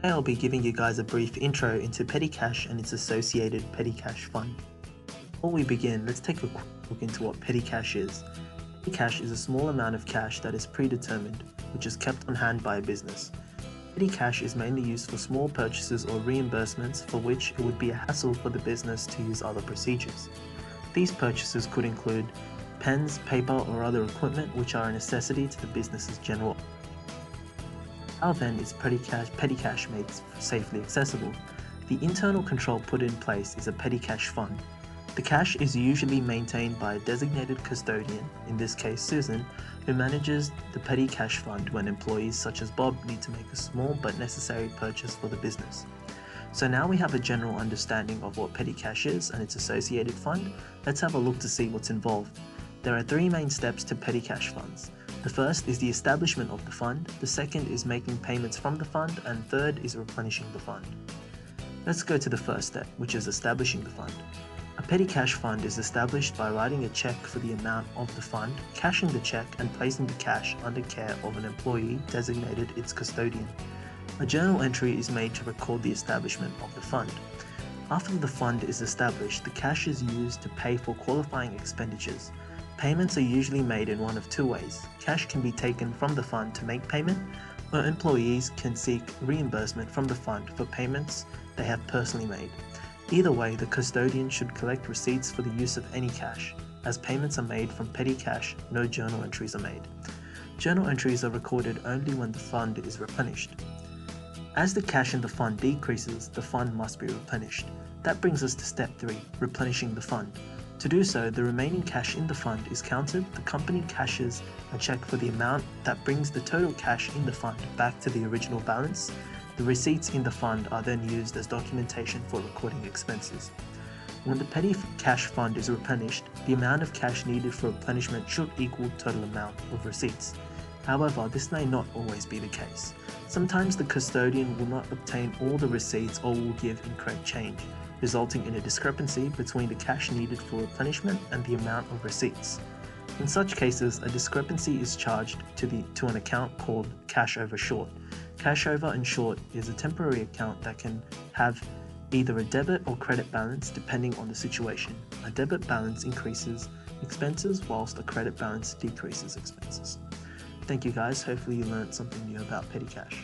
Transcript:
Today I'll be giving you guys a brief intro into petty cash and its associated petty cash fund. Before we begin, let's take a quick look into what petty cash is. Petty cash is a small amount of cash that is predetermined, which is kept on hand by a business. Petty cash is mainly used for small purchases or reimbursements for which it would be a hassle for the business to use other procedures. These purchases could include pens, paper, or other equipment which are a necessity to the business's general. How then is petty cash made safely accessible? The internal control put in place is a petty cash fund. The cash is usually maintained by a designated custodian, in this case Susan, who manages the petty cash fund when employees such as Bob need to make a small but necessary purchase for the business. So now we have a general understanding of what petty cash is and its associated fund. Let's have a look to see what's involved. There are three main steps to petty cash funds. The first is the establishment of the fund, the second is making payments from the fund, and third is replenishing the fund. Let's go to the first step, which is establishing the fund. A petty cash fund is established by writing a check for the amount of the fund, cashing the check, and placing the cash under care of an employee designated its custodian. A journal entry is made to record the establishment of the fund. After the fund is established, the cash is used to pay for qualifying expenditures. Payments are usually made in one of two ways. Cash can be taken from the fund to make payment, or employees can seek reimbursement from the fund for payments they have personally made. Either way, the custodian should collect receipts for the use of any cash. As payments are made from petty cash, no journal entries are made. Journal entries are recorded only when the fund is replenished. As the cash in the fund decreases, the fund must be replenished. That brings us to step 3, replenishing the fund. To do so, the remaining cash in the fund is counted, the company cashes a check for the amount that brings the total cash in the fund back to the original balance. The receipts in the fund are then used as documentation for recording expenses. When the petty cash fund is replenished, the amount of cash needed for replenishment should equal total amount of receipts. However, this may not always be the case. Sometimes the custodian will not obtain all the receipts or will give incorrect change, resulting in a discrepancy between the cash needed for replenishment and the amount of receipts. In such cases, a discrepancy is charged to an account called cash over short. Cash over and short is a temporary account that can have either a debit or credit balance depending on the situation. A debit balance increases expenses whilst a credit balance decreases expenses. Thank you guys, hopefully you learned something new about petty cash.